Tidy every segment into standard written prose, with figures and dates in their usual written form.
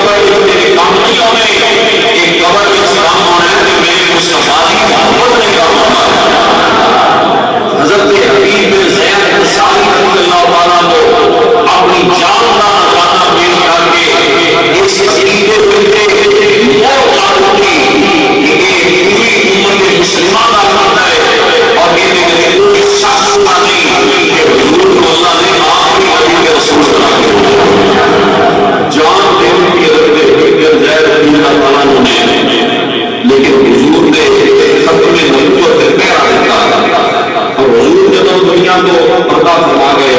قبر میرے کام نہیں ہونے، ایک قبر میں کام ہونا ہے کہ میرے مصطفیٰ کی محبت نے کام ہونا ہے۔ حضرت حبیب بن زید انصاری رضی اللہ تعالیٰ کو اپنی جان کا نذرانہ پیش کر کے اس عقیدے پہ موت آتی کہ یہ پوری امت مسلمہ کا فرد ہے اور یہ کوئی شخص نہیں کہ حضور کو اللہ نے آخری نبی کے رسول بنا کے جان دینے کی حضرت حبیب بن زید رضی اللہ تعالیٰ نے، لیکن حضور نے ختم نبوت پہ پہرا دیتا اور حضور جب دنیا کو پردہ فرما گئے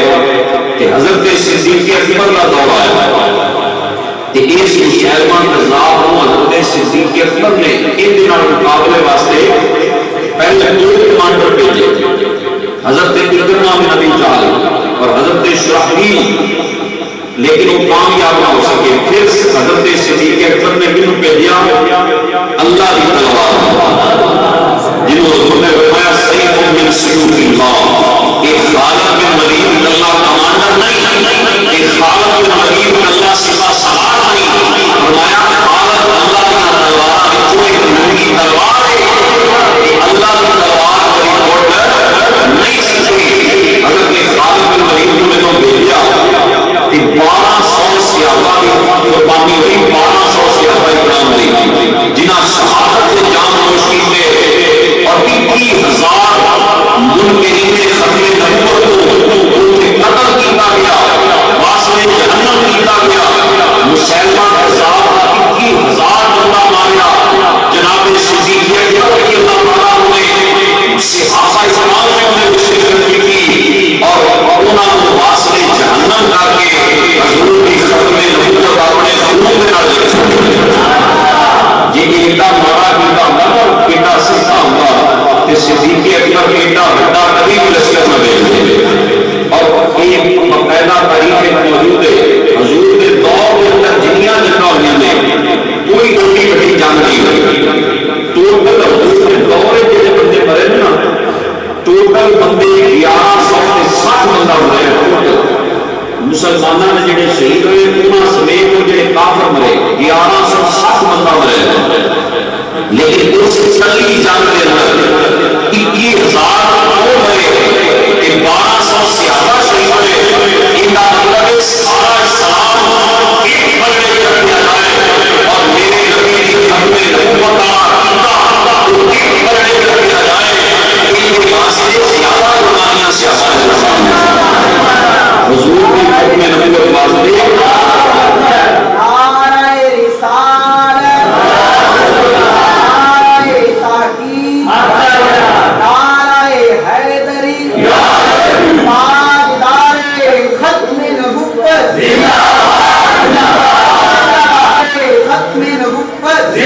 کہ حضرت صدیق اکبر کا دور آیا کہ اس مسلمان کذاب کو حضرت صدیق اکبر نے ان دنوں مقابلے واسطے پہلے دو کمانڈر بھیجے، حضرت عکرمہ بن ابی جہل اور حضرت شرحبیل، لیکن وہ کامیاب نہ ہو سکے۔ پھر حضرت صدیق اکبر نے کن بھیجا؟ اللہ کی تلوار، جنہوں حضور نے فرمایا سیف من سیوف اللہ، ایک خالد بن ولید اللہ کمانڈر نہیں، ایک خالد بن ولید اللہ سپہ سالار نہیں، فرمایا خالد اللہ کی تلوار جو ایک ننگی تلوار ہے، اللہ کی تلوار کو ریپورٹر نہیں سکتی۔ حضرت خالد بن ولید نے تو بھیجا کہ 1200 صحابہ کی قربانی ہوئی، 1200 صحابہ کرام ہوئی جنہاں شہادت سے جان نوش کیتے اور 21,000 منکرین ختم نبوت کو ان کے قتل کیا گیا، واسطے جہنم کیا گیا۔ مسلمان کذاب 21,000 بندہ ماریا، جناب صدیق اکبر رضی اللہ تعالیٰ نے صحابہ کرام میں انہیں شرکت کی اور انہوں نے واسطے جہنم کر کے حضور کی ختم نبوت اپنے خون میں نہ لے سکتے۔ یہ ایڈا مارا ایڈا مطلب ایڈا سستا ہوگا کہ صدیق اکبر کے ایڈا بڑا کبھی بھی لشکر میں بھیج دے، اور ایک باقاعدہ تاریخ موجود ہے حضور کے دور کے اندر جنیاں جنگاں ہوئی ہیں کوئی چھوٹی بڑی جنگ نہیں ہوئی، ٹوٹل حضور کے دور کے جو بندے مرے نا ٹوٹل بندے 1160 بندہ ہوئے ہیں ٹوٹل مسلمانوں نے جڑے شہید ہوئے انہاں سمیت وہ جڑے کافر مرے 1160 بندہ مرے، لیکن اس چلی جنگ کے اندر 21,000 وہ مرے کہ 1200 صحابہ شہید ہوئے۔ ان کا مطلب ہے سارا اسلام ایک بلے کر دیا جائے اور میرے نبی کی ختم نبوت کا عقیدہ ایک بلے کر دیا جائے، ان کے واسطے زیادہ قربانیاں صحابہ نے دی۔ حضور کی ختم نبوت واسطے نعرہ رسالت، نعرہ تحقیق، نعرہ حیدری، تاجدار ختم نبوت، ختم نبوت،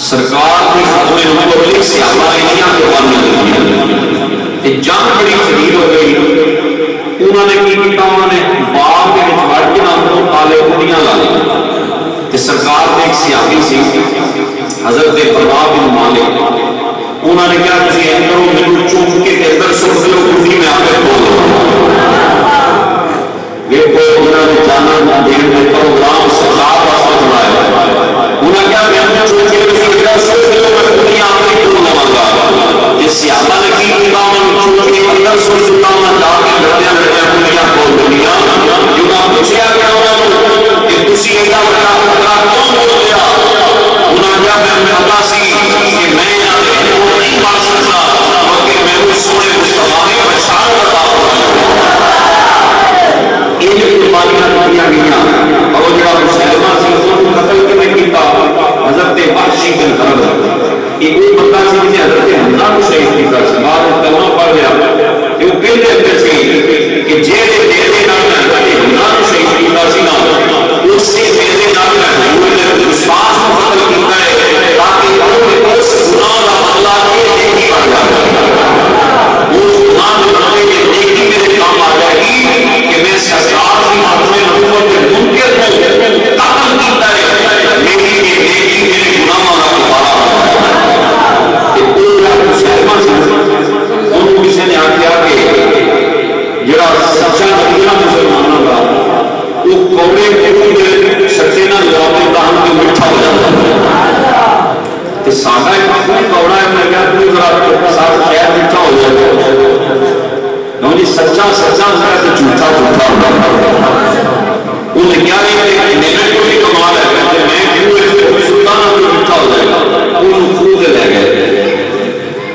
سرکار کی ختم نبوت کی صحابہ نے کیا قربانیاں دی۔ جنگ بڑی شدید ہو گئی، انہوں نے کی کیا؟ انہوں نے باغ کے وڑ کے اندروں تالے کھڑیاں لا لی کہ سرکار نے ایک صحابی سی حضرت برا بن مالک، انہوں نے کیا تسی اے کرو مینوں چوک کے اندر سٹ دو کھڑی میں آپے کھول دو۔ دیکھو انہوں نے جانا دین میں پروگرام سرکار واسطے بنایا، انہوں نے کیا مینوں چوک کے اندر سٹ دو میں کھڑی آپے کھول لواں گا۔ یہ صحابہ نے کی کے اندر سن چکا ہوں جا کے لڑیاں کھڑیاں کھول دنیا جنہاں پوچھا گیا انہوں کہ تسی ایڈا بڑا خطرہ کیوں بول گیا؟ انہوں نے کہا میں پتا سی کہ میں نہیں مار سکتا کیونکہ میں اس سونے مصطفیٰ نے بشار بتا ہوا یہ جو قربانیاں کیا گیا اور وہ جڑا مسلمان سی اس کو قتل کیوں کیتا؟ حضرت وحشی بن حرب ایک وہ بندہ سی جسے حضرت حمزہ کو شہید کیتا سی، بعد کلمہ پڑھ لیا کہ وہ کہتے اندر سی کہ جیڑے میرے نام میں حضرت حمزہ کو شہید کیتا سی نا اس سے میرے نام میں حضور نے وشواس کو قتل کیتا ہے تاکہ اس گناہ کا بدلہ یہ نیکی بن جائے، اس گناہ کے بدلے یہ نیکی میرے کام آ جائے گی کہ میں سرکار کی ختم نبوت سچا سچا ہوتا ہے تو جھوٹا جھوٹا ہوتا ہے. انہیں کیا نہیں میرے کو بھی کمال ہے کہ میں کیوں سلطان کو جھوٹا ہو جائے گا. انہوں خود لے گئے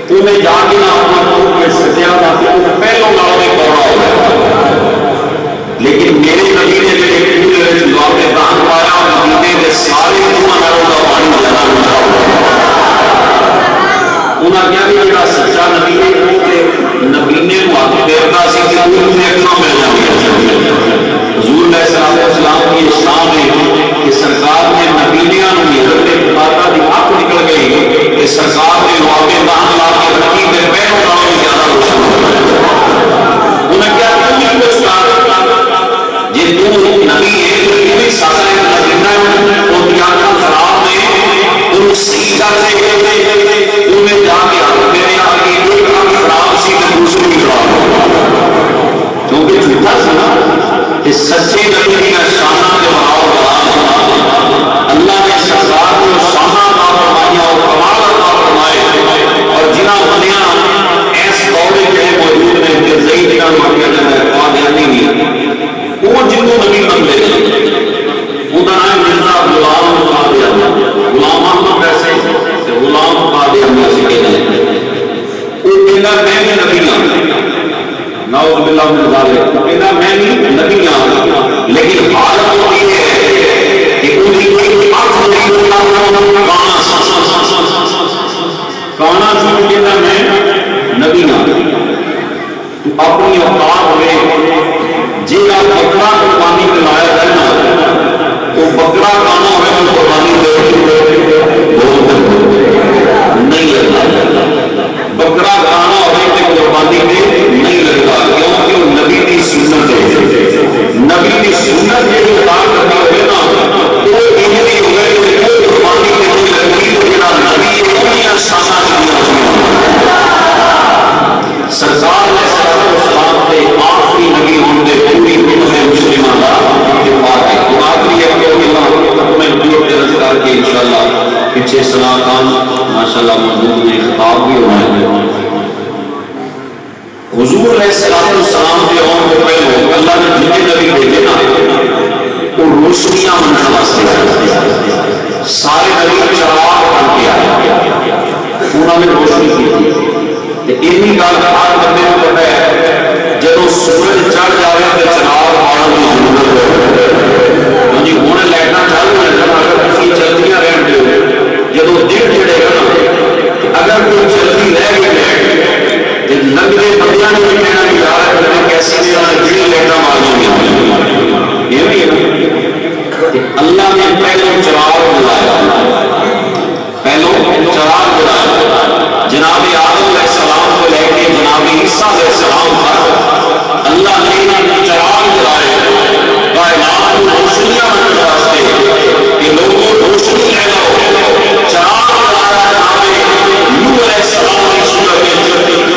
انہیں جا کے نہ اپنا خود میں سجیا تھا کہ وہ پہلوں نال میں بڑا ہو گیا. لیکن میرے نبی نے جڑے پورے جواب میں دان پایا مدینے کے سارے نالوں کا پانی زیادہ اونچا ہو گیا. انہاں کیا بھی جڑا سچا نبی ہے نبینے کو ہاتھ پھیرتا سی کہ انہوں نے اکھاں مل جاندیاں. حضور علیہ السلام کی شان ہے کہ سرکار نے نبینیاں نوں حضرت خطا دی اکھ نکل گئی کہ سرکار نے جواب میں دان لا کے رکھی تے پہلوں نالوں زیادہ روشن ہو گیا. انہاں کیا تم کچھ کر جی تم نبی ہے تو بھی سارا نبینا ہے ان کی آنکھیں خراب نے ان صحیح کر دے انہیں جا کے ہاتھ میرے آگے ایک آنکھ خراب سی تو دوسری بھی خراب ہو کیونکہ جھوٹا سی نا کہ سچے نبی کا شانہ کے بڑھاؤ اللہ نے سرکار کو شانہ عطا فرمایا اور کمال عطا فرمائے اور جنہ بنیا ایس دورے کے موجود نے کہ زید کا مانگا جاتا ہے قادیانی بھی وہ جنوں نبی بن لے وہ کا نام مرزا غلام قادیانی غلام محمد ایسے غلام قادیانی سے کہتے ہیں. وہ کہنا میں بھی نبی ہوں نعوذ باللہ من ذالک. وہ کہنا میں بھی نبی ہوں لیکن حالت یہ ہے کہ انہیں کوئی آنکھ نہیں ہوتا کانا سی کہنا میں نبی ہوں. اپنی اوقات میں جہاں بکرا قربانی میں لایا جائے نا وہ بکرا کھانا ہوئے تو قربانی نہیں لگتا. بکرا کھانا ہوئے تو قربانی میں نہیں لگتا کیونکہ وہ نبی کی سنت ہے. نبی کی سنت کے اطاعت کرنا ہوئے نا وہ انہیں ہوئے تو قربانی میں نہیں لگتی تو جنا نبی انہیں شانہ سرکار نے السلام کے آخری نبی ہونے پوری امت مسلمہ کا اتفاق ہے. تو آخری ہے کہ اللہ میں جو درسگار کے انشاءاللہ پیچھے صلاح خان ماشاءاللہ موجود نے خطاب بھی ہوا ہے. حضور علیہ السلام کے آن کو پہلے اللہ نے جتنے نبی بھیجے نا وہ روشنیاں مننے واسطے سارے نبی چراغ بن کے آئے انہوں نے روشنی کی تھی. اینی گل ہر بندے کو پتہ ہے جب سورج چڑھ جائے تو چراغ پاؤن کی ضرورت ہے. جی ہوں لائٹاں چل رہی اگر تھی چلدیاں رہن دو جب دن چڑھے گا نا اگر کوئی چلتی رہ گئی لگتے بندیاں نے بھی کہنا کہ یار کیسی جڑی لائٹاں مار یہ بھی ہے. اللہ نے پہلو چراغ بلایا پہلو چراغ بلایا جناب آدم علیہ السلام کو لے کے جناب عیسیٰ علیہ السلام پر اللہ نے چراغ جلائے کائنات کو روشنیاں بننے واسطے کہ لوگوں روشنی لے لو. چراغ جلایا جناب نوح علیہ السلام کی صورت میں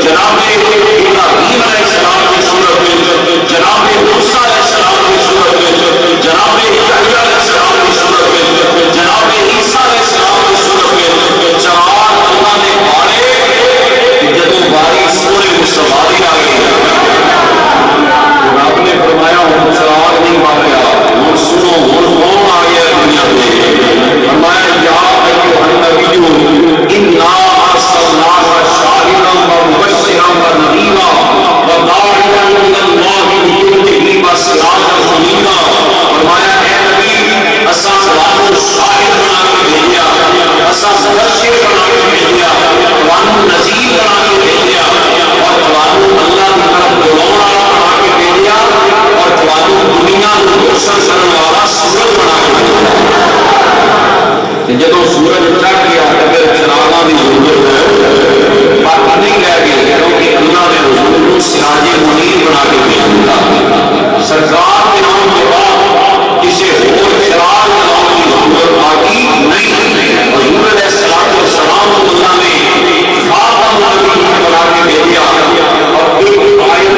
جناب ابراہیم علیہ السلام کی صورت میں جناب موسیٰ علیہ السلام کی صورت میں جناب یحییٰ علیہ السلام کی صورت میں جناب عیسیٰ علیہ السلام کی صورت میں چراغ اللہ نے پاڑے جدو باری سورے مصطفی آ گئی رب نے فرمایا ہوں چراغ نہیں ماریا ہوں سنو ہوں کون آ گیا دنیا میں فرمایا یا ایھا النبی انا ارسلناک شاہدا ومبشرا ونذیرا وداعیا الی اللہ باذنہ وسراجا منیرا. فرمایا اے نبی اساں تانوں شاہد بنا کے بھیجا اساں مبشر بنا کے بھیجا تانوں نذیر بنا کے بھیجا اور تانوں اللہ کی طرف بلانے والا بنا کے بھیجا اور تانوں دنیا کو روشن کرنے والا سورج بنا کے بھیجا. جب سورج چڑھ گیا تو پھر چراغاں کی ضرورت ہے باقی نہیں رہ گئی کیونکہ اللہ نے حضور کو سراج منیر بنا کے بھیجا. سرکار کے نام کے بعد کسی اور چراغ جلانے کی ضرورت باقی نہیں. حضور علیہ السلام کو اللہ نے خاتم النبیین بنا کے بھیجا. اور ایک آیت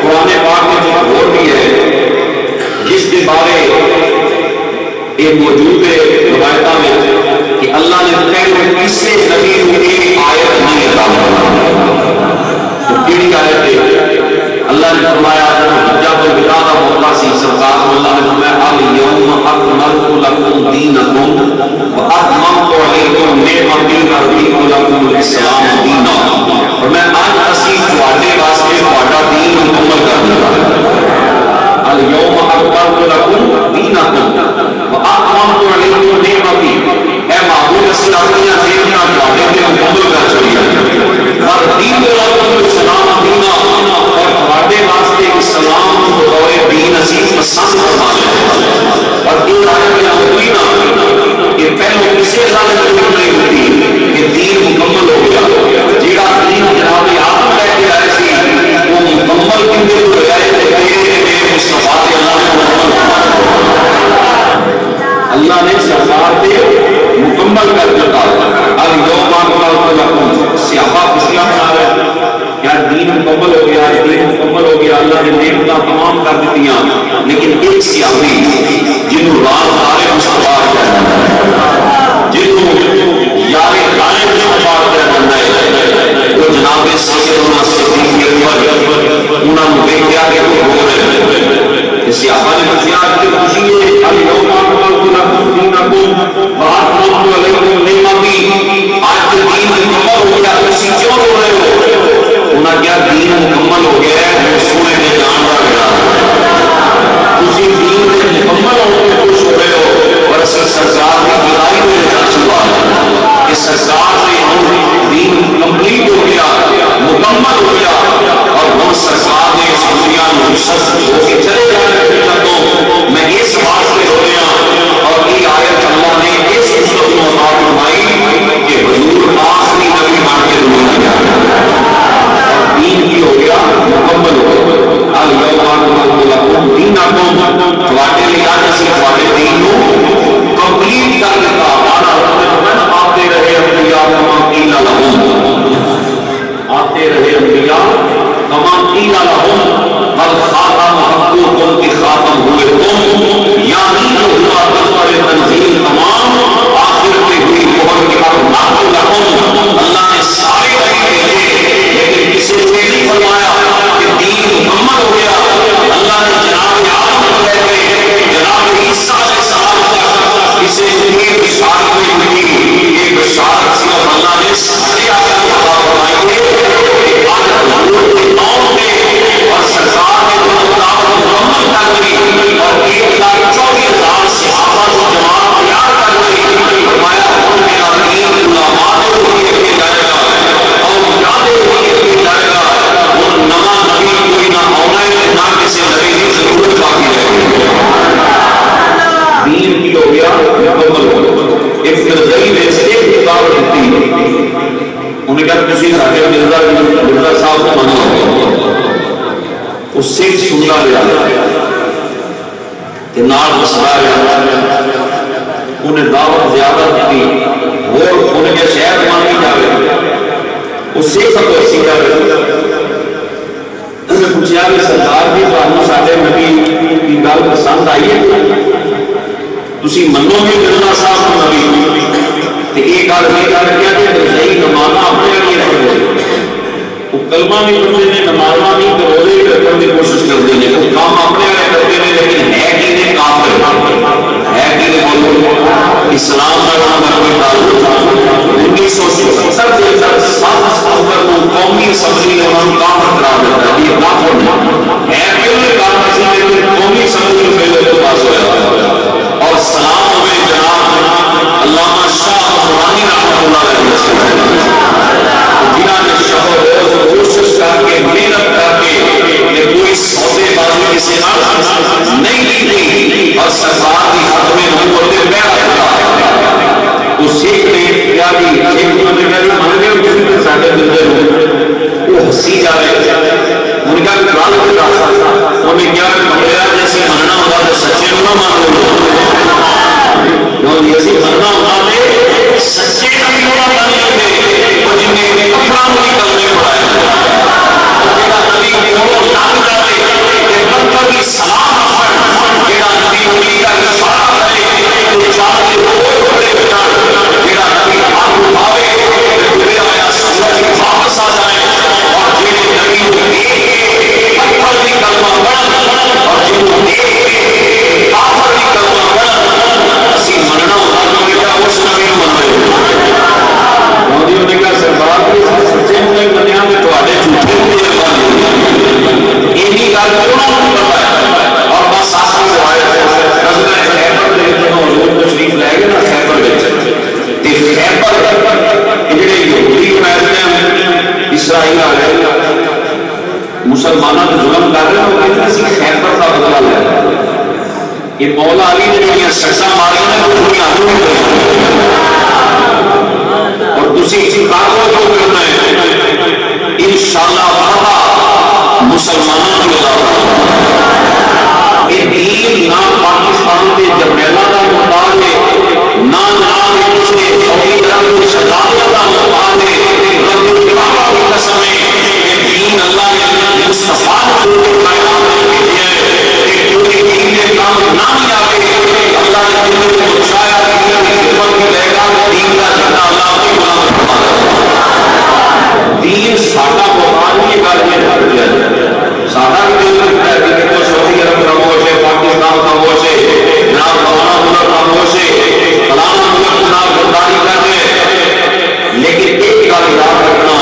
قرآن پاک میں اور بھی ہے جس کے بارے یہ موجود ہے روایتوں میں کہ اللہ نے پہلے کسی نبی کو ایک آیت نہیں عطا فرمائی. تو کیڑی آیت ہے؟ اللہ اللہ نے فرمایا جب الوداع کا موقع سی سرکار کو اللہ نے فرمایا الیوم اکملت لکم دینکم واتممت علیکم نعمتی ورضیت لکم الاسلام دینا، اور میں آج اسی تواڈے واسطے تہاڈا دین مکمل کر دتا۔ الیوم اکملت لکم دینکم واتممت علیکم نعمتی، اے معبود اسی اپنی نعمتاں تہاڈے تے مکمل کر چھڑیاں، ورضیت لکم الاسلام دینا، اور تہاڈے واسطے اسلام کو بطور دین اسی پسند فرما لیا۔ اور یہ آیت ہوئی نا کہ پہلے کسی اللہ نے نہیں ہوتی کہ دین مکمل ہو گیا، جیڑا دین جناب آدم لے کے آئے سی وہ مکمل کندے ہو گئے تیرے مصطفیٰ کے اللہ نے مکمل اللہ نے سرکار پہ مکمل کر دیتا۔ الیوم اکملت لکم، صحابہ خوشیاں منا رہے کیا دین مکمل ہو گیا، دین مکمل ہو گیا، اللہ نے نعمتاں تمام کر دیتیاں، لیکن ایک صحابی جنہوں رازدار مصطفیٰ کہا جاتا ہے، جنہوں یار غالب مصطفیٰ کہا جاتا ہے، وہ جناب سیدنا صدیق اکبر، انہوں نے دیکھا کہ وہ ہو رہے صحابہ نے بتایا کہ خوشی ہے الیوم اکملت لکم دینکم واتممت علیکم نعمتی، آج دین مکمل ہو گیا، خوشی کیوں ہو رہے ہو؟ انہاں کیا دین مکمل ہو گیا ہے، وہ سونے نے جان کا گیا، تسی دین میں مکمل ہو کے خوش ہو رہے ہو، اور اسی سرکار کی بلائی میں جا چکا ہے کہ سرکار سے دین کمپلیٹ ہو گیا، مکمل ہو گیا، اور وہ سرکار نے اس دنیا میں سچ ہو کے چلے جانے تو میں اس بات سے ہو گیا، اور یہ آیت اللہ نے اس صورت میں عطا فرمائی کہ حضور آخری نبی بن کے دنیا میں آیا، دین کی ہو گیا مکمل ہو گیا۔ الیوم اکملت لکم دینکم، تواڈے لیے اج اسی تواڈے دین کو کمپلیٹ کر دیتا۔ آتے رہے انبیاء کما قیل لہم، آتے رہے انبیاء کما قیل لہم، بل خاتم حقوق کے خاتم ہوئے تم، یعنی جو ہوا بطور تنزیل تمام آخر پہ ہوئی مہر کے بعد نقل لہم، اللہ نے سارے نبی بھیجے لیکن کسی نے نہیں فرمایا کہ دین مکمل ہو گیا۔ اللہ نے جناب آدم کو لے کے جناب عیسیٰ علیہ السلام تک اسے ایک بشارت نہیں ملی، ایک بشارت صرف اللہ نے سارے آدم کو عطا فرمائی ہے کہ آج حضور کے قوم نے اور سرکار نے جو دعوت مکمل کر دی اور 1,24,000 صحابہ کو جماعت تیار کر دی، فرمایا حکم میرا دین علماء ہوئے کے جائے گا اور مجادے ہوئے کے جائے گا، وہ نواں نبی کوئی نہ ہونا ہے نہ کسی نبی کی ضرورت باقی رہے گی، دین کی ہو گیا مکمل ہو گیا۔ ایک فرزئی نے سے کتاب لکھی، انہیں کہا کسی ساکر مرزا صاحب کو منع ہو، اس سے سننا لیا کہ نال مسئلہ لیا، انہیں دعوت زیادہ دی اور انہیں کیا شہر مانی جاوے، اس سے سب کو اسی کر انہیں پوچھا کہ سرکار بھی تو ساکر نبی کی گل پسند آئی ہے، تسی منو گے مرزا صاحب کو نبی، تو ایک گل یہ کر کیا کہ صحیح نمازاں اپنے لیے رکھ دے، وہ کلمہ بھی پڑھتے ہیں، نمازاں بھی تو روزے بھی رکھنے کی کوشش کرتے ہیں، وہ کام اپنے والے کرتے ہیں، لیکن ہے کہ نہیں کافر ہے کہ نہیں بولو اسلام کا نام کوئی تعلق 1970 کے اندر 7 ستمبر کو قومی اسمبلی نے انہوں کافر قرار دیتا ہے، یہ کافر نہیں ہے کہ انہیں کافر سے لیکن قومی اسمبلی میں پہلے تو پاس ہوا، اور سلام ہوئے جناب علامہ شاہ قرآنی رحمۃ اللہ علیہ جنہوں نے شب و روز کوشش کر کے محنت کر کے کہ کوئی سودے بازی کسی نہ نہیں کی اور سرکار کی حق میں نبوت بیعت کرتا، تو سکھ نے کیا بھی ایک نے کہا مان گئے جس نے ساڈے دل میں وہ ہنسی جا رہے ان کا گل ہوتا انہیں کیا کمریا جیسے مننا ہوتا ہے سچے نہ مانو جیسے مننا ہوتا ہے سچے نبی ہونا بننے وہ جن نے کپڑا نہیں کرنے پڑایا جیڑا نبی کو لگ جائے کہ پتھر کی سلام پڑھ جیڑا نبی انہی کا اشارہ کرے تو چاہتے ہو بڑے بجان جیڑا نبی ہاتھ اٹھاوے ڈوبے آیا سورج واپس آ جائے اور جیڑے نبی کو دیکھ کے پتھر یہ مولا علی نے جو سکسا ماری نے وہ دنیا اور دوسری کاروں جو کرنا ہے انشاءاللہ فتح مسلمانوں کی یہ دین نہ پاکستان کے جرنیلوں کا محتاج ہے نہ کسی سعودی عرب کی شہزادیوں کا محتاج ہے رب الکعبہ کی قسم ہے یہ دین اللہ نے مصطفیٰ کو کائنات میں بھیجا ہے کیونکہ دین کے کام نہ بھی آئے اللہ نے دین کو بچایا دین کی خدمت بھی لے گا دین کا جھنڈا اللہ کی بلند فرمائے دین ساڈا محتاج نہیں کر دیا ساڈا بھی دل کرتا ہے کہ دیکھو سعودی عرب خاموش ہے پاکستان خاموش ہے جناب فلانا ملک خاموش ہے فلانا ملک جناب غداری کر رہے لیکن ایک گل یاد رکھنا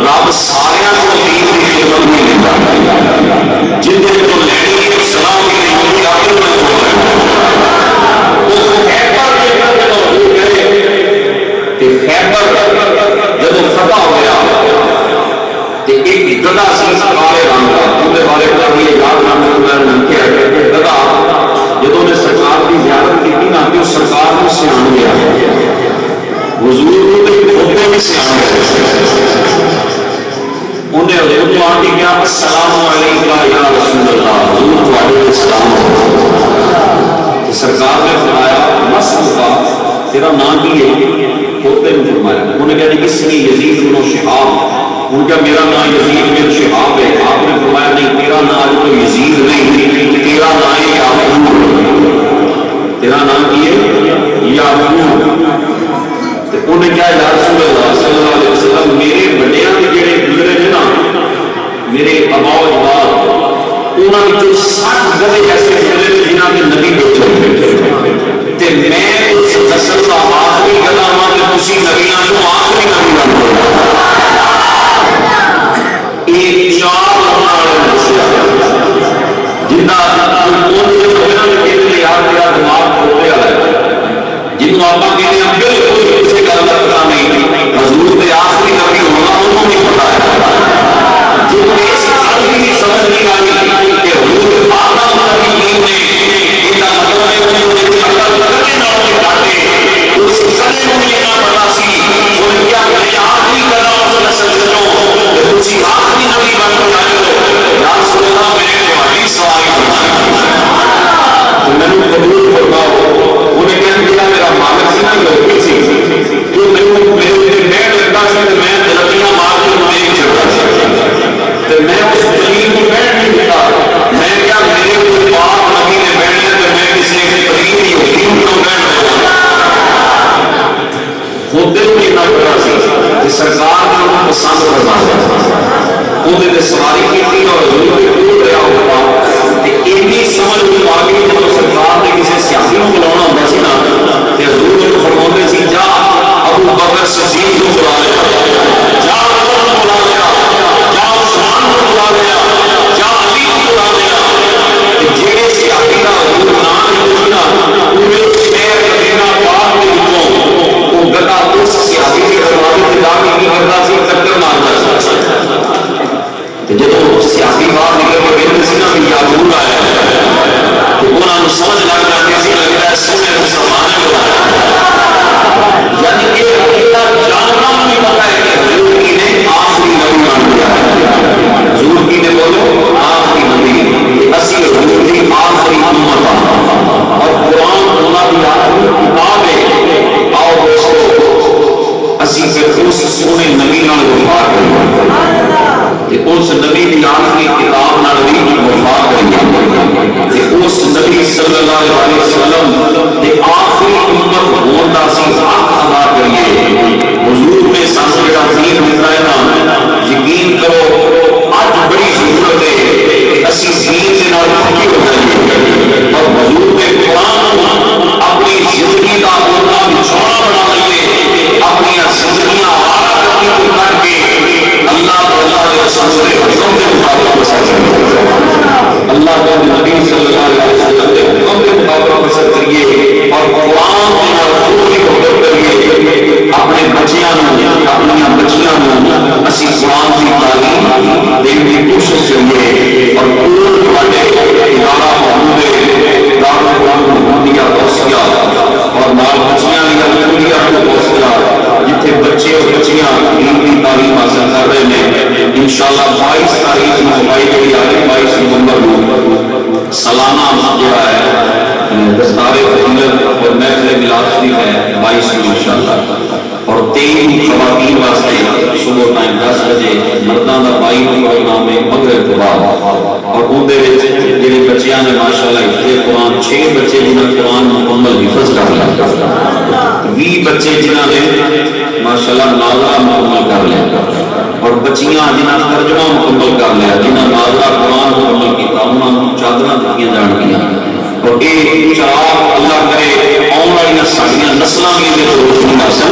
رب سارے کو دین کی خدمت نہیں دیتا جن دن کو لینی ہے سلام کی نہیں ہوتی آپ میں بول رہے وہ خیبر کے جب ہو گئے کہ خیبر جب فتح ہو گیا کہ ایک گدا سی کالے رنگ کا انہیں بارے پر یہ یاد رکھنا میں نے کیا کہ گدا جب انہیں سرکار کی زیارت کی نا کہ اس سرکار کو سیان گیا حضور کو تو ہوتے بھی سیان گیا انہیں حضور کو آن کے کیا السلام علیکہ یا رسول اللہ حضور کو علیہ السلام سرکار نے فرمایا مسلم کا تیرا نام کی ہے ہوتے نے فرمایا انہیں کہا کہ اس نے یزید بن شہاب ان کا میرا نام یزید بن شہاب ہے آپ نے فرمایا نہیں تیرا نام آج تو یزید نہیں تیرا نام ہے یعقوب تیرا نام کی ہے یعقوب انہیں کیا یا رسول اللہ صلی اللہ علیہ وسلم میرے بڑیاں کے جڑے گزرے ہیں نا میرے ابا و اجداد انہاں وچوں 60 گدے ایسے گزرے جنہاں کے نبی بیٹھے تے میں اس نسل کا آخری گدا ہاں کہ تسی نبیاں تو آخری نبی بن ایک چار ہونا جنہ دماغ کھوتے آئے جنہوں آپ کہتے ہیں بالکل کسی کا لگتا نہیں حضور کے آخری نبی ہونا انہوں نے پتا ہے جن کو اس عالمی کی سمجھ نہیں آئی کہ حضور آدم نبی نے ان کا مطلب ہے انہوں نے اکل کرنے نہ ہوئے کاٹے اس سنے میں یہ نہ پتا سی انہوں کیا کہ آخری کرنا اس نسل جنوں کہ تسی آخری نبی بن کو جائے ہو یا رسول اللہ میں نے تمہاری سوائی بنائی تو میں نے قبول فرماؤ انہیں کہنے دیا میرا مالک سی نہ پروگرام جو ہے دستار فضیلت اور محفل میلاد شریف ہے 22 میں انشاءاللہ، اور 23 خواتین واسطے صبح ٹائم 10 بجے، مردوں کا 22 پروگرام ہے مغرب کے بعد، اور اندر جڑے بچیاں نے ماشاءاللہ حفظ قرآن 6 بچے جنہوں نے قرآن مکمل حفظ کر لیا، 20 بچے جنہوں نے ماشاءاللہ ناظرہ مکمل کر لیا، اور بچیاں جنہوں نے ترجمہ مکمل کر لیا، جنہوں نے ناظرہ قرآن مکمل کیا، انہوں نے چادراں دیتیاں جان گیا، اور یہ چراغ اللہ کرے آن والی ساڈیاں نسلاں بھی روشنی حاصل